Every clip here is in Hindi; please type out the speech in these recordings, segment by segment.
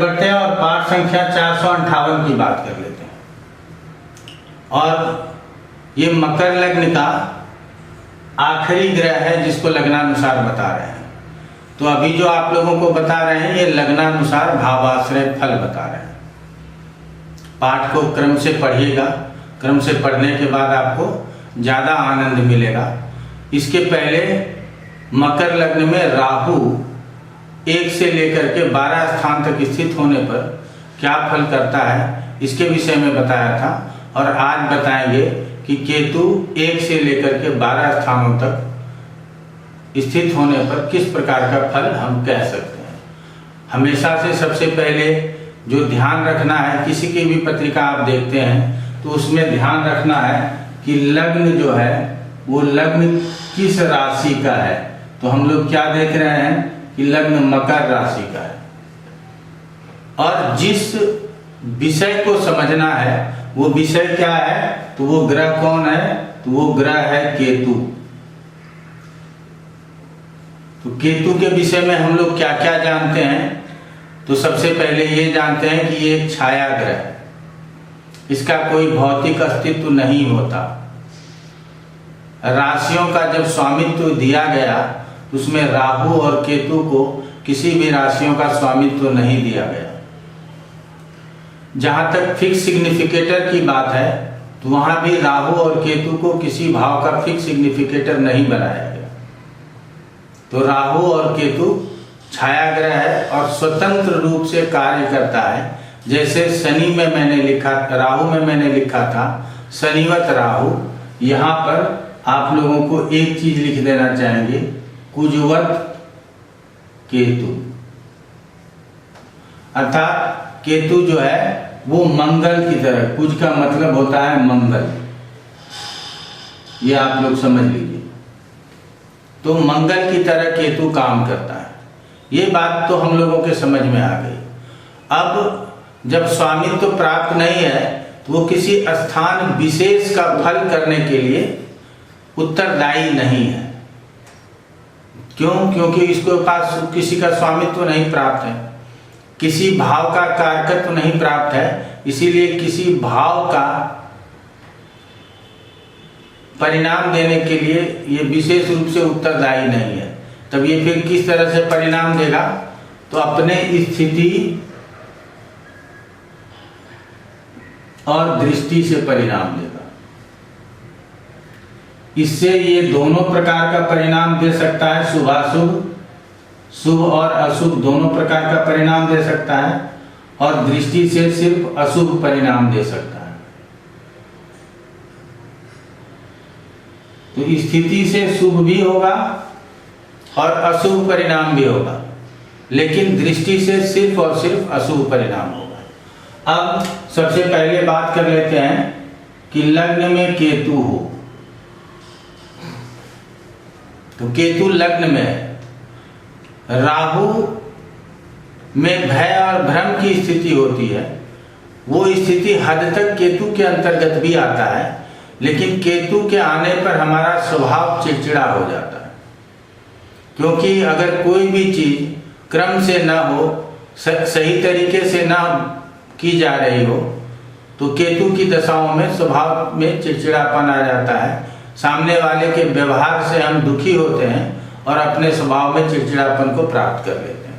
बढ़ते हैं और पाठ संख्या 458 की बात कर लेते हैं। और ये मकर लग्न का आखिरी ग्रह है जिसको लग्नानुसार बता रहे हैं। तो अभी जो आप लोगों को बता रहे हैं ये लग्नानुसार भावाश्रय फल बता रहे हैं। पाठ को क्रम से पढ़िएगा, क्रम से पढ़ने के बाद आपको ज़्यादा आनंद मिलेगा। इसके पहले मकर लग्न में राहु 1 से लेकर के 12 स्थान तक स्थित होने पर क्या फल करता है इसके विषय में बताया था। और आज बताएंगे कि केतु 1 से लेकर के 12 स्थानों तक स्थित होने पर किस प्रकार का फल हम कह सकते हैं। हमेशा से सबसे पहले जो ध्यान रखना है, किसी की भी पत्रिका आप देखते हैं तो उसमें ध्यान रखना है कि लग्न जो है वो लग्न किस राशि का है। तो हम लोग क्या देख रहे हैं कि लग्न मकर राशि का है और जिस विषय को समझना है वो विषय क्या है, तो वो ग्रह कौन है, तो वो ग्रह है केतु। तो केतु के विषय में हम लोग क्या क्या जानते हैं, तो सबसे पहले ये जानते हैं कि ये एक छाया ग्रह है, इसका कोई भौतिक अस्तित्व नहीं होता। राशियों का जब स्वामित्व दिया गया उसमें राहु और केतु को किसी भी राशियों का स्वामित्व नहीं दिया गया। जहाँ तक फिक्स सिग्निफिकेटर की बात है तो वहाँ भी राहु और केतु को किसी भाव का फिक्स सिग्निफिकेटर नहीं बनाया गया। तो राहु और केतु छाया ग्रह है और स्वतंत्र रूप से कार्य करता है। जैसे शनि में मैंने लिखा, राहु में मैंने लिखा था शनिवत राहु, यहाँ पर आप लोगों को एक चीज लिख देना चाहेंगे, कुजवत केतु। अर्थात केतु जो है वो मंगल की तरह, कुज का मतलब होता है मंगल, ये आप लोग समझ लीजिए। तो मंगल की तरह केतु काम करता है। ये बात तो हम लोगों के समझ में आ गई। अब जब स्वामित्व तो प्राप्त नहीं है तो वो किसी स्थान विशेष का फल करने के लिए उत्तरदायी नहीं है। क्यों? क्योंकि इसके पास किसी का स्वामित्व नहीं प्राप्त है, किसी भाव का कारकत्व नहीं प्राप्त है, इसीलिए किसी भाव का परिणाम देने के लिए ये विशेष रूप से उत्तरदायी नहीं है। तब ये फिर किस तरह से परिणाम देगा, तो अपने स्थिति और दृष्टि से परिणाम देगा। इससे ये दोनों प्रकार का परिणाम दे सकता है, शुभाशुभ, शुभ और अशुभ दोनों प्रकार का परिणाम दे सकता है, और दृष्टि से सिर्फ अशुभ परिणाम दे सकता है। तो स्थिति से शुभ भी होगा और अशुभ परिणाम भी होगा, लेकिन दृष्टि से सिर्फ और सिर्फ अशुभ परिणाम होगा। अब सबसे पहले बात कर लेते हैं कि लग्न में केतु हो, तो केतु लग्न में है, राहु में भय और भ्रम की स्थिति होती है। वो स्थिति हद तक केतु के अंतर्गत भी आता है, लेकिन केतु के आने पर हमारा स्वभाव चिड़चिड़ा हो जाता है। क्योंकि अगर कोई भी चीज क्रम से न हो, सही तरीके से न की जा रही हो, तो केतु की दशाओं में स्वभाव में चिड़चिड़ापन आ जाता है। सामने वाले के व्यवहार से हम दुखी होते हैं और अपने स्वभाव में चिड़चिड़ापन को प्राप्त कर लेते हैं।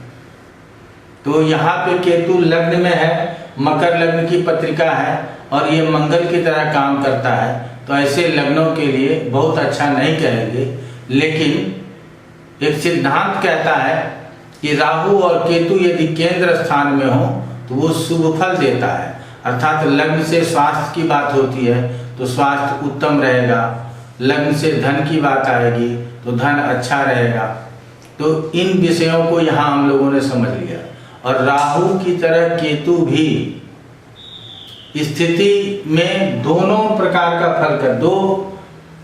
तो यहाँ पे केतु लग्न में है, मकर लग्न की पत्रिका है और ये मंगल की तरह काम करता है। तो ऐसे लग्नों के लिए बहुत अच्छा नहीं कहेंगे, लेकिन एक सिद्धांत कहता है कि राहु और केतु यदि केंद्र स्थान में हो तो वो शुभ फल देता है। अर्थात लग्न से स्वास्थ्य की बात होती है तो स्वास्थ्य उत्तम रहेगा, लग्न से धन की बात आएगी तो धन अच्छा रहेगा। तो इन विषयों को यहाँ हम लोगों ने समझ लिया। और राहु की तरह केतु भी स्थिति में दोनों प्रकार का फल कर, दो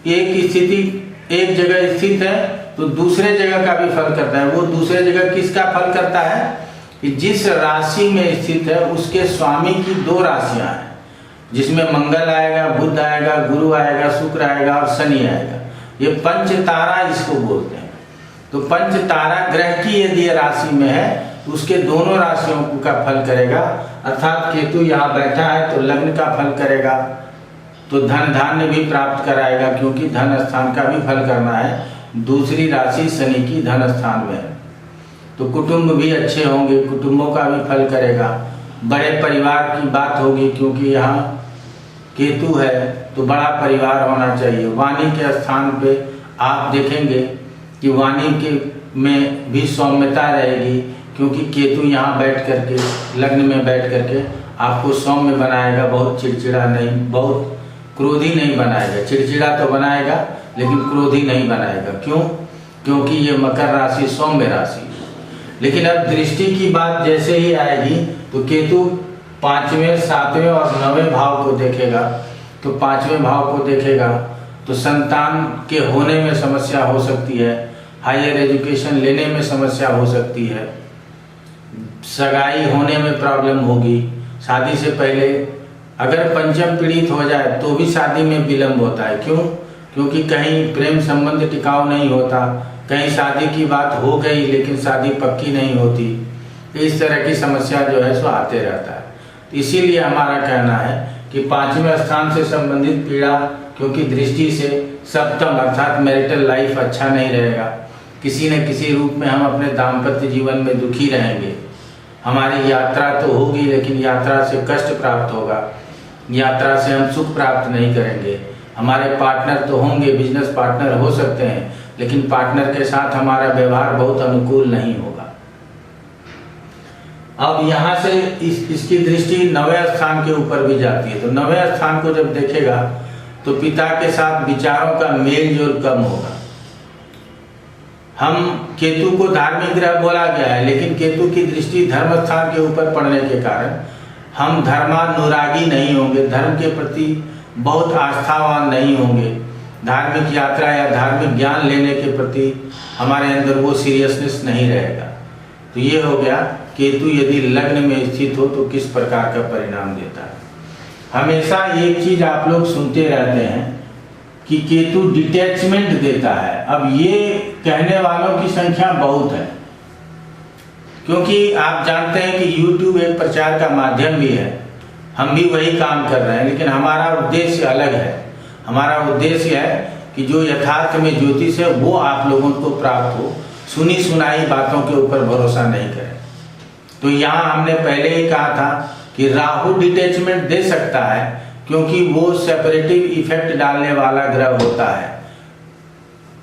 एक स्थिति एक जगह स्थित है तो दूसरे जगह का भी फल करता है। वो दूसरे जगह किसका फल करता है कि जिस राशि में स्थित है उसके स्वामी की दो राशियां हैं, जिसमें मंगल आएगा, बुध आएगा, गुरु आएगा, शुक्र आएगा और शनि आएगा। ये पंच तारा इसको बोलते हैं। तो पंच तारा ग्रह की यदि राशि में है तो उसके दोनों राशियों का फल करेगा। अर्थात केतु यहाँ बैठा है तो लग्न का फल करेगा, तो धन धान्य भी प्राप्त कराएगा, क्योंकि धन स्थान का भी फल करना है। दूसरी राशि शनि की धन स्थान में है, तो कुटुंब भी अच्छे होंगे, कुटुंबों का भी फल करेगा। बड़े परिवार की बात होगी, क्योंकि यहाँ केतु है तो बड़ा परिवार होना चाहिए। वाणी के स्थान पे आप देखेंगे कि वाणी के में भी सौम्यता रहेगी, क्योंकि केतु यहाँ बैठ करके लग्न में बैठ करके आपको सौम्य बनाएगा, बहुत चिड़चिड़ा नहीं, बहुत क्रोधी नहीं बनाएगा। चिड़चिड़ा तो बनाएगा लेकिन क्रोधी नहीं बनाएगा। क्यों? क्योंकि ये मकर राशि सौम्य राशि। लेकिन अब दृष्टि की बात जैसे ही आएगी तो केतु 5वें, 7वें और 9वें भाव को देखेगा। तो 5वें भाव को देखेगा तो संतान के होने में समस्या हो सकती है, हायर एजुकेशन लेने में समस्या हो सकती है, सगाई होने में प्रॉब्लम होगी, शादी से पहले अगर पंचम पीड़ित हो जाए तो भी शादी में विलंब होता है। क्यों? क्योंकि कहीं प्रेम संबंध टिकाऊ नहीं होता, कहीं शादी की बात हो गई लेकिन शादी पक्की नहीं होती। इस तरह की समस्या जो है सो आते रहता है। तो इसीलिए हमारा कहना है कि 5वें स्थान से संबंधित पीड़ा, क्योंकि दृष्टि से सप्तम अर्थात मैरिटल लाइफ अच्छा नहीं रहेगा, किसी न किसी रूप में हम अपने दाम्पत्य जीवन में दुखी रहेंगे। हमारी यात्रा तो होगी लेकिन यात्रा से कष्ट प्राप्त होगा, यात्रा से हम सुख प्राप्त नहीं करेंगे। हमारे पार्टनर तो होंगे, बिजनेस पार्टनर हो सकते हैं, लेकिन पार्टनर के साथ हमारा व्यवहार बहुत अनुकूल नहीं होगा। अब यहाँ से इसकी दृष्टि 9वें स्थान के ऊपर भी जाती है, तो 9वें स्थान को जब देखेगा तो पिता के साथ विचारों का मेल जोल कम होगा। हम केतु को धार्मिक ग्रह बोला गया है, लेकिन केतु की दृष्टि धर्म स्थान के ऊपर पड़ने के कारण हम धर्मानुरागी नहीं होंगे, धर्म के प्रति बहुत आस्थावान नहीं होंगे, धार्मिक यात्रा या धार्मिक ज्ञान लेने के प्रति हमारे अंदर वो सीरियसनेस नहीं रहेगा। तो ये हो गया केतु यदि लग्न में स्थित हो तो किस प्रकार का परिणाम देता है। हमेशा एक चीज आप लोग सुनते रहते हैं कि केतु डिटैचमेंट देता है। अब ये कहने वालों की संख्या बहुत है, क्योंकि आप जानते हैं कि YouTube एक प्रचार का माध्यम भी है, हम भी वही काम कर रहे हैं, लेकिन हमारा उद्देश्य अलग है। हमारा उद्देश्य है कि जो यथार्थ में ज्योतिष है वो आप लोगों को प्राप्त हो, सुनी सुनाई बातों के ऊपर भरोसा नहीं करें। तो यहाँ हमने पहले ही कहा था कि राहु डिटैचमेंट दे सकता है, क्योंकि वो सेपरेटिव इफेक्ट डालने वाला ग्रह होता है।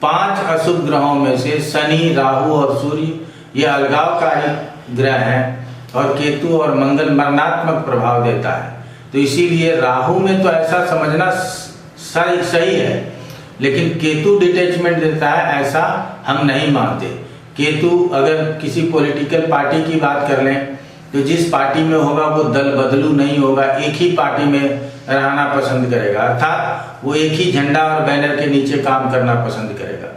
5 अशुभ ग्रहों में से शनि, राहु और सूर्य ये अलगावकारी ग्रह हैं, और केतु और मंगल मरणात्मक प्रभाव देता है। तो इसीलिए राहु में तो ऐसा समझना सही है, लेकिन केतु डिटैचमेंट देता है ऐसा हम नहीं मानते। केतु अगर किसी पॉलिटिकल पार्टी की बात कर लें तो जिस पार्टी में होगा वो दल बदलू नहीं होगा, एक ही पार्टी में रहना पसंद करेगा, अर्थात वो एक ही झंडा और बैनर के नीचे काम करना पसंद करेगा।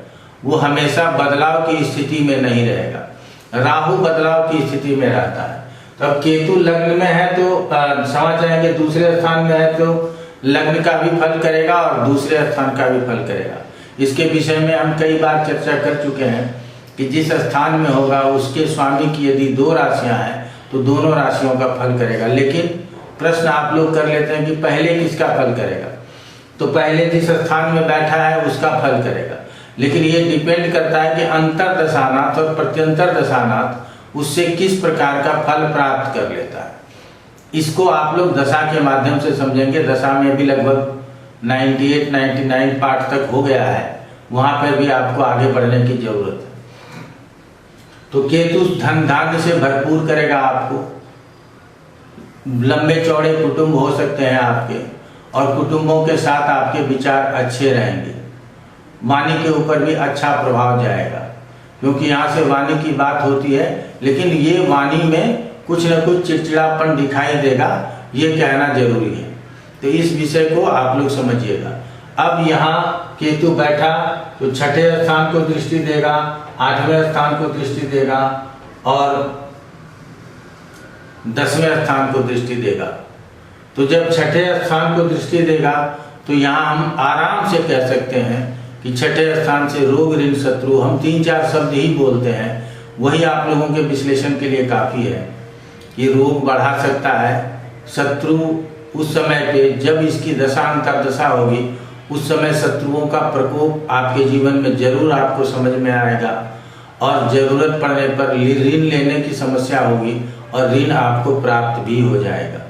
वो हमेशा बदलाव की स्थिति में नहीं रहेगा। राहु बदलाव की स्थिति में रहता है। तो अब केतु लग्न में है तो समझ जाएंगे, दूसरे स्थान में है तो लग्न का भी फल करेगा और दूसरे स्थान का भी फल करेगा। इसके विषय में हम कई बार चर्चा कर चुके हैं कि जिस स्थान में होगा उसके स्वामी की यदि 2 राशियां हैं तो दोनों राशियों का फल करेगा। लेकिन प्रश्न आप लोग कर लेते हैं कि पहले किसका फल करेगा, तो पहले जिस स्थान में बैठा है उसका फल करेगा। लेकिन ये डिपेंड करता है कि अंतर दशानाथ और प्रत्यंतर दशानाथ उससे किस प्रकार का फल प्राप्त कर लेता है। इसको आप लोग दशा के माध्यम से समझेंगे। दशा में भी लगभग 98-99 पाठ तक हो गया है, वहां पर भी आपको आगे बढ़ने की जरूरत है। तो केतु धन धान्य से भरपूर करेगा आपको, लंबे चौड़े कुटुंब हो सकते हैं आपके, और कुटुंबों के साथ आपके विचार अच्छे रहेंगे। वाणी के ऊपर भी अच्छा प्रभाव जाएगा, क्योंकि यहाँ से वाणी की बात होती है, लेकिन ये वाणी में कुछ न कुछ चिड़चिड़ापन दिखाई देगा, ये कहना जरूरी है। तो इस विषय को आप लोग समझिएगा। अब यहाँ केतु बैठा तो 6ठे स्थान को दृष्टि देगा, 8वें स्थान को दृष्टि देगा और 10वें स्थान को दृष्टि देगा। तो जब 6ठे स्थान को दृष्टि देगा तो यहाँ हम आराम से कह सकते हैं कि 6ठे स्थान से रोग ऋण शत्रु, हम 3-4 शब्द ही बोलते हैं, वही आप लोगों के विश्लेषण के लिए काफ़ी है कि रोग बढ़ा सकता है। शत्रु उस समय पे जब इसकी दशा अंतर्दशा होगी उस समय शत्रुओं का प्रकोप आपके जीवन में जरूर आपको समझ में आएगा और ज़रूरत पड़ने पर ऋण लेने की समस्या होगी और ऋण आपको प्राप्त भी हो जाएगा।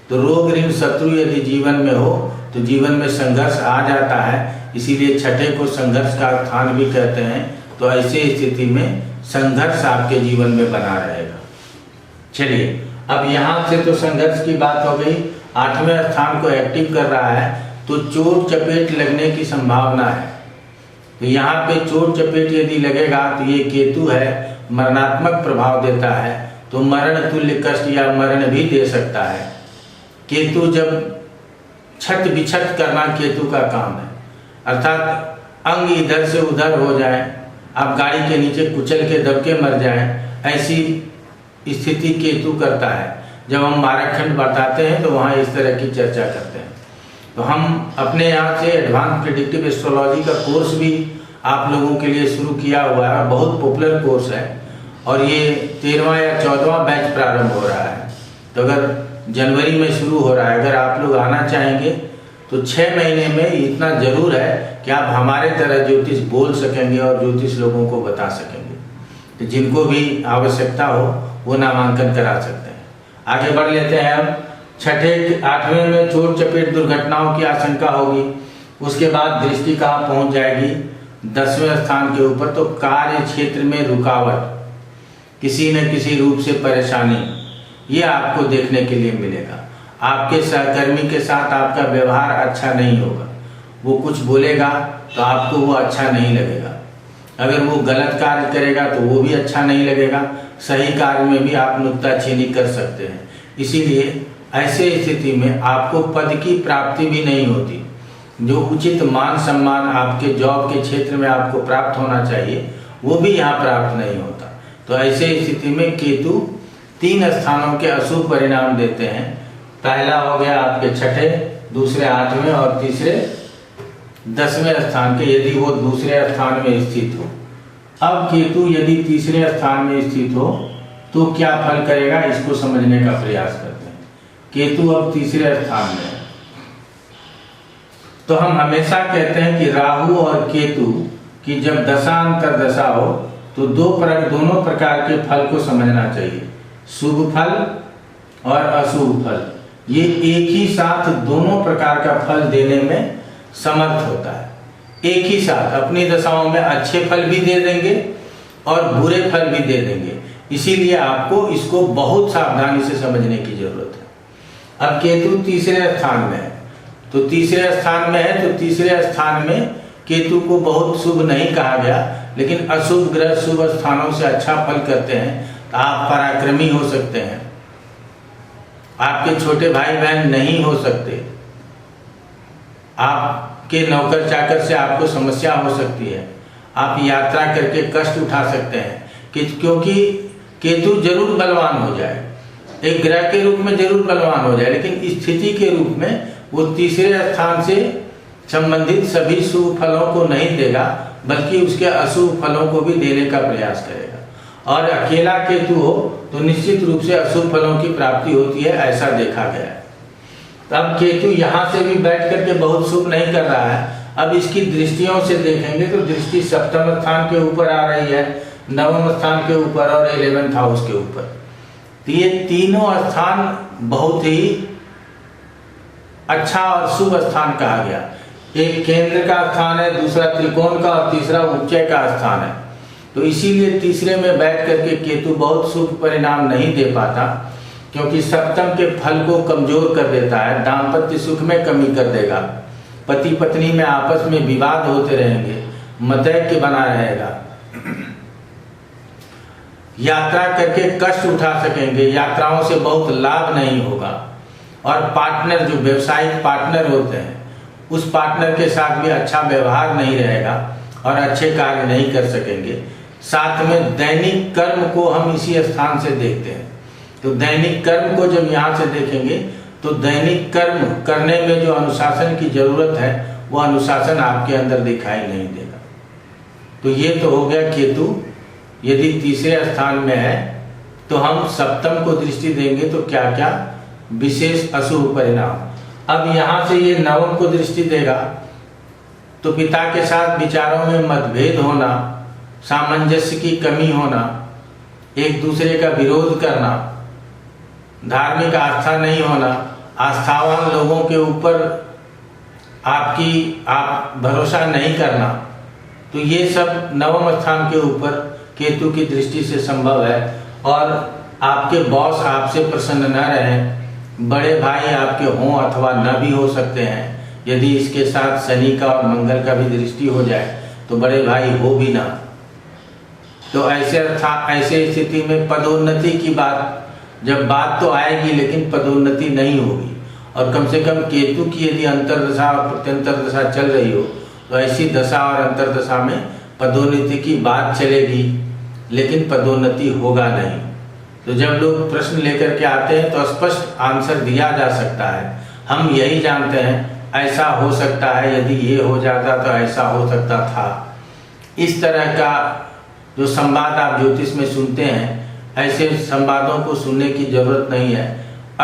तो रोग ऋण शत्रु यदि जीवन में हो तो जीवन में संघर्ष आ जाता है, इसीलिए छठे को संघर्ष का स्थान भी कहते हैं। तो ऐसे स्थिति में संघर्ष आपके जीवन में बना रहेगा। चलिए, अब यहाँ से तो संघर्ष की बात हो गई। 8वें स्थान को एक्टिव कर रहा है तो चोट चपेट लगने की संभावना है। तो यहाँ पे चोट चपेट यदि लगेगा तो ये केतु है, मरणात्मक प्रभाव देता है, तो मरण तुल्य कष्ट या मरण भी दे सकता है। केतु जब छत बिछत करना केतु का काम है, अर्थात अंग इधर से उधर हो जाए, आप गाड़ी के नीचे कुचल के दबके मर जाएं, ऐसी स्थिति केतु करता है। जब हम मारकखंड बताते हैं तो वहाँ इस तरह की चर्चा करते हैं। तो हम अपने यहाँ से एडवांस प्रेडिक्टिव एस्ट्रोलॉजी का कोर्स भी आप लोगों के लिए शुरू किया हुआ है, बहुत पॉपुलर कोर्स है और ये 13वां या 14वां बैच प्रारंभ हो रहा है। तो अगर जनवरी में शुरू हो रहा है, अगर आप लोग आना चाहेंगे तो 6 महीने में इतना जरूर है कि आप हमारे तरह ज्योतिष बोल सकेंगे और ज्योतिष लोगों को बता सकेंगे। तो जिनको भी आवश्यकता हो वो नामांकन करा सकते हैं। आगे बढ़ लेते हैं। हम छठे 8वें में चोट चपेट दुर्घटनाओं की आशंका होगी। उसके बाद दृष्टि कहाँ पहुँच जाएगी? 10वें स्थान के ऊपर। तो कार्य क्षेत्र में रुकावट, किसी न किसी रूप से परेशानी, ये आपको देखने के लिए मिलेगा। आपके सहकर्मी के साथ आपका व्यवहार अच्छा नहीं होगा, वो कुछ बोलेगा तो आपको वो अच्छा नहीं लगेगा। अगर वो गलत कार्य करेगा तो वो भी अच्छा नहीं लगेगा। सही कार्य में भी आप नुक्ताचीनी कर सकते हैं। इसीलिए ऐसे स्थिति में आपको पद की प्राप्ति भी नहीं होती। जो उचित मान सम्मान आपके जॉब के क्षेत्र में आपको प्राप्त होना चाहिए वो भी यहाँ प्राप्त नहीं होता। तो ऐसे स्थिति में केतु 3 स्थानों के अशुभ परिणाम देते हैं। पहला हो गया आपके छठे, दूसरे 8वें और तीसरे 10वें स्थान के, यदि वो दूसरे स्थान में स्थित हो। अब केतु यदि तीसरे स्थान में स्थित हो तो क्या फल करेगा, इसको समझने का प्रयास करते हैं। केतु अब तीसरे स्थान में है तो हम हमेशा कहते हैं कि राहु और केतु की जब दशा अंतर्दशा हो तो दोनों प्रकार के फल को समझना चाहिए, शुभ फल और अशुभ फल। ये एक ही साथ दोनों प्रकार का फल देने में समर्थ होता है। एक ही साथ अपनी दशाओं में अच्छे फल भी दे देंगे और बुरे फल भी दे देंगे। इसीलिए आपको इसको बहुत सावधानी से समझने की जरूरत है। अब केतु तीसरे स्थान में है तो तीसरे स्थान में है तो तीसरे स्थान में केतु को बहुत शुभ नहीं कहा गया, लेकिन अशुभ ग्रह शुभ स्थानों से अच्छा फल करते हैं। तो आप पराक्रमी हो सकते हैं, आपके छोटे भाई बहन नहीं हो सकते, आपके नौकर चाकर से आपको समस्या हो सकती है, आप यात्रा करके कष्ट उठा सकते हैं क्योंकि केतु जरूर बलवान हो जाए, एक ग्रह के रूप में जरूर बलवान हो जाए, लेकिन स्थिति के रूप में वो तीसरे स्थान से संबंधित सभी शुभ फलों को नहीं देगा, बल्कि उसके अशुभ फलों को भी देने का प्रयास करेगा। और अकेला केतु हो तो निश्चित रूप से अशुभ फलों की प्राप्ति होती है, ऐसा देखा गया है। तब केतु यहाँ से भी बैठ करके बहुत शुभ नहीं कर रहा है। अब इसकी दृष्टियों से देखेंगे तो दृष्टि 7वें स्थान के ऊपर आ रही है, 9वें स्थान के ऊपर और 11th हाउस के ऊपर। तो ये तीनों स्थान बहुत ही अच्छा और शुभ स्थान कहा गया। एक केंद्र का स्थान है, दूसरा त्रिकोण का और तीसरा उपचय का स्थान है। तो इसीलिए तीसरे में बैठ करके केतु बहुत शुभ परिणाम नहीं दे पाता, क्योंकि सप्तम के फल को कमजोर कर देता है, दाम्पत्य सुख में कमी कर देगा, पति पत्नी में आपस में विवाद होते रहेंगे, मतैक्य बना रहेगा, यात्रा करके कष्ट उठा सकेंगे, यात्राओं से बहुत लाभ नहीं होगा। और पार्टनर जो व्यवसायिक पार्टनर होते हैं उस पार्टनर के साथ भी अच्छा व्यवहार नहीं रहेगा और अच्छे कार्य नहीं कर सकेंगे। साथ में दैनिक कर्म को हम इसी स्थान से देखते हैं। तो दैनिक कर्म को जब यहाँ से देखेंगे तो दैनिक कर्म करने में जो अनुशासन की जरूरत है वो अनुशासन आपके अंदर दिखाई नहीं देगा। तो ये तो हो गया केतु यदि तीसरे स्थान में है तो हम सप्तम को दृष्टि देंगे तो क्या क्या विशेष अशुभ परिणाम। अब यहाँ से ये नवम को दृष्टि देगा तो पिता के साथ विचारों में मतभेद होना, सामंजस्य की कमी होना, एक दूसरे का विरोध करना, धार्मिक आस्था नहीं होना, आस्थावान लोगों के ऊपर आप भरोसा नहीं करना, तो ये सब नवम स्थान के ऊपर केतु की दृष्टि से संभव है। और आपके बॉस आपसे प्रसन्न न रहें, बड़े भाई आपके हों अथवा न भी हो सकते हैं। यदि इसके साथ शनि का और मंगल का भी दृष्टि हो जाए तो बड़े भाई हो भी ना, तो ऐसे स्थिति में पदोन्नति की जब बात तो आएगी लेकिन पदोन्नति नहीं होगी। और कम से कम केतु की यदि अंतर्दशा और प्रत्यंतर दशा चल रही हो तो ऐसी दशा और अंतर्दशा में पदोन्नति की बात चलेगी लेकिन पदोन्नति होगा नहीं। तो जब लोग प्रश्न लेकर के आते हैं तो स्पष्ट आंसर दिया जा सकता है। हम यही जानते हैं ऐसा हो सकता है, यदि ये हो जाता तो ऐसा हो सकता था। इस तरह का जो संवाद आप ज्योतिष में सुनते हैं, ऐसे संवादों को सुनने की जरूरत नहीं है।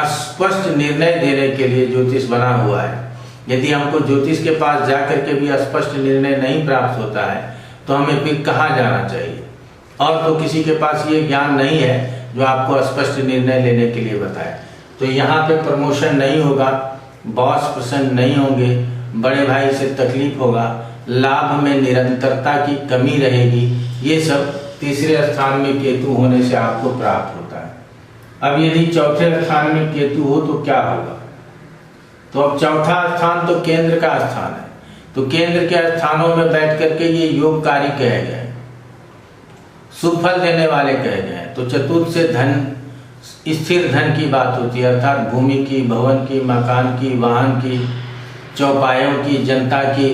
स्पष्ट निर्णय देने के लिए ज्योतिष बना हुआ है। यदि हमको ज्योतिष के पास जाकर के भी स्पष्ट निर्णय नहीं प्राप्त होता है तो हमें फिर कहाँ जाना चाहिए। और तो किसी के पास ये ज्ञान नहीं है जो आपको स्पष्ट निर्णय लेने के लिए बताए। तो यहाँ पे प्रमोशन नहीं होगा, बॉस प्रसन्न नहीं होंगे, बड़े भाई से तकलीफ होगा, लाभ में निरंतरता की कमी रहेगी। ये सब तीसरे स्थान में केतु होने से आपको प्राप्त होता है। अब यदि चौथे स्थान में केतु हो तो क्या होगा। तो अब चौथा स्थान तो केंद्र का स्थान है, तो केंद्र के स्थानों में बैठ करके ये योगकारी कहे गए, शुभ फल देने वाले कहे गए। तो चतुर्थ से धन, स्थिर धन की बात होती है, अर्थात भूमि की, भवन की, मकान की, वाहन की, चौपायों की, जनता की।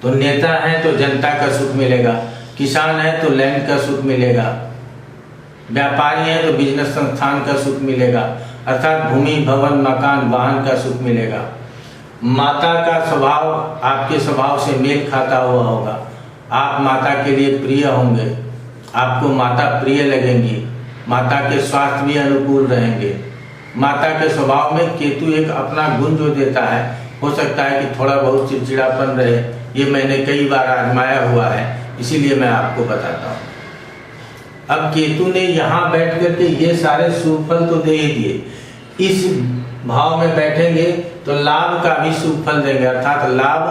तो नेता है तो जनता का सुख मिलेगा, किसान है तो लैंड का सुख मिलेगा, व्यापारी है तो बिजनेस संस्थान का सुख मिलेगा, अर्थात भूमि, भवन, मकान, वाहन का सुख मिलेगा। माता का स्वभाव आपके स्वभाव से मेल खाता हुआ होगा, आप माता के लिए प्रिय होंगे, आपको माता प्रिय लगेंगी, माता के स्वास्थ्य भी अनुकूल रहेंगे। माता के स्वभाव में केतु एक अपना गुण जो देता है, हो सकता है कि थोड़ा बहुत चिड़चिड़ापन रहे। ये मैंने कई बार आजमाया हुआ है, इसीलिए मैं आपको बताता हूँ। अब केतु ने यहाँ बैठ करके ये सारे शुभ फल तो दे ही दिए, इस भाव में बैठेंगे तो लाभ का भी शुभ फल देंगे, अर्थात लाभ,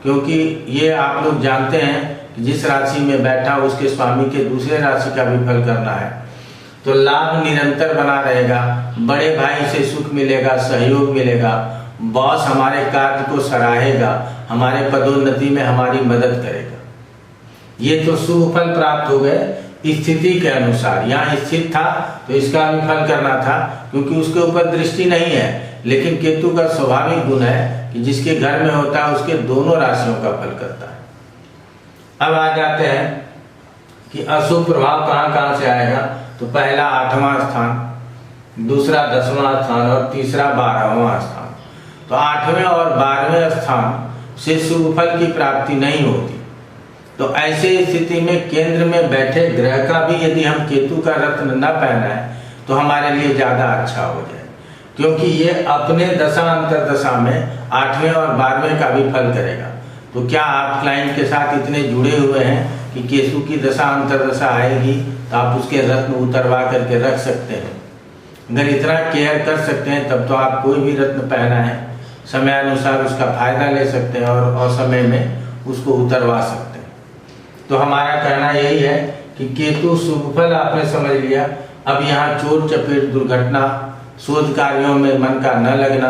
क्योंकि ये आप लोग जानते हैं कि जिस राशि में बैठा उसके स्वामी के दूसरे राशि का भी फल करना है। तो लाभ निरंतर बना रहेगा, बड़े भाई से सुख मिलेगा, सहयोग मिलेगा, बॉस हमारे कार्य को सराहेगा, हमारे पदोन्नति में हमारी मदद करेगा। ये तो शुभ फल प्राप्त हो गए स्थिति के अनुसार। यहाँ स्थित था तो इसका भी फल करना था, क्योंकि उसके ऊपर दृष्टि नहीं है। लेकिन केतु का स्वाभाविक गुण है कि जिसके घर में होता है उसके दोनों राशियों का फल करता है। अब आ जाते हैं कि अशुभ प्रभाव कहाँ कहाँ से आएगा। तो पहला 8वां स्थान, दूसरा 10वां स्थान और तीसरा 12वां स्थान। तो 8वें और 12वें स्थान से शुभ फल की प्राप्ति नहीं होती। तो ऐसे स्थिति में केंद्र में बैठे ग्रह का भी यदि हम केतु का रत्न न पहनाएं तो हमारे लिए ज़्यादा अच्छा हो जाए, क्योंकि ये अपने दशा अंतरदशा में 8वें और 12वें का भी फल करेगा। तो क्या आप क्लाइंट के साथ इतने जुड़े हुए हैं कि केतु की दशा अंतरदशा आएगी तो आप उसके रत्न उतरवा करके रख सकते हैं। अगर इतना केयर कर सकते हैं तब तो आप कोई भी रत्न पहनाएं, समय अनुसार उसका फायदा ले सकते हैं और असमय में उसको उतरवा सकते हैं। तो हमारा कहना यही है कि केतु शुभ फल आपने समझ लिया। अब यहाँ चोट चपेट, दुर्घटना, शोध कार्यों में मन का न लगना,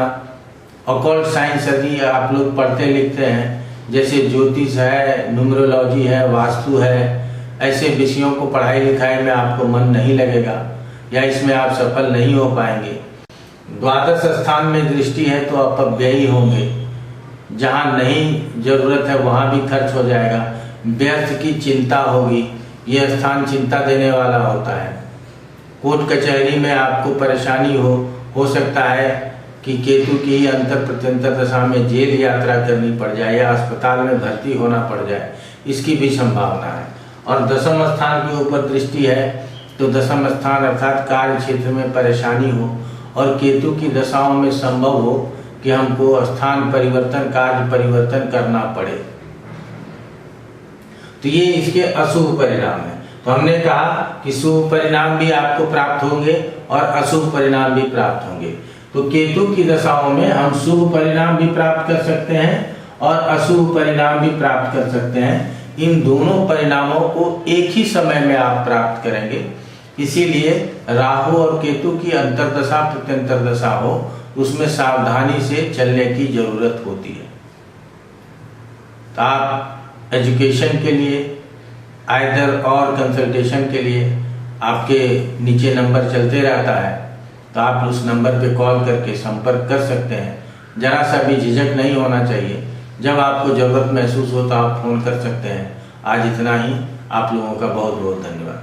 ऑकल्ट साइंस यदि आप लोग पढ़ते लिखते हैं, जैसे ज्योतिष है, न्यूमरोलॉजी है, वास्तु है, ऐसे विषयों को पढ़ाई लिखाई में आपको मन नहीं लगेगा या इसमें आप सफल नहीं हो पाएंगे। द्वादश स्थान में दृष्टि है तो अपव्ययी होंगे, जहाँ नहीं जरूरत है वहाँ भी खर्च हो जाएगा, व्यर्थ की चिंता होगी। ये स्थान चिंता देने वाला होता है। कोर्ट कचहरी में आपको परेशानी हो सकता है कि केतु की अंतर प्रत्यंतर दशा में जेल यात्रा करनी पड़ जाए या अस्पताल में भर्ती होना पड़ जाए, इसकी भी संभावना है। और दशम स्थान के ऊपर दृष्टि है, तो दशम स्थान अर्थात कार्य क्षेत्र में परेशानी हो, और केतु की दशाओं में संभव हो कि हमको स्थान परिवर्तन, कार्य परिवर्तन करना पड़े। तो ये इसके अशुभ परिणाम है। तो हमने कहा कि शुभ परिणाम भी आपको प्राप्त होंगे और अशुभ परिणाम भी प्राप्त होंगे। तो केतु की दशाओं में हम शुभ परिणाम भी प्राप्त कर सकते हैं और अशुभ परिणाम भी प्राप्त कर सकते हैं। इन दोनों परिणामों को एक ही समय में आप प्राप्त करेंगे। इसीलिए राहु और केतु की अंतर्दशा प्रत्यंतर दशा हो, उसमें सावधानी से चलने की जरूरत होती है। तो आप एजुकेशन के लिए, आइदर और कंसल्टेशन के लिए आपके नीचे नंबर चलते रहता है, तो आप उस नंबर पे कॉल करके संपर्क कर सकते हैं। जरा सा भी झिझक नहीं होना चाहिए। जब आपको ज़रूरत महसूस हो तो आप फ़ोन कर सकते हैं। आज इतना ही। आप लोगों का बहुत बहुत धन्यवाद।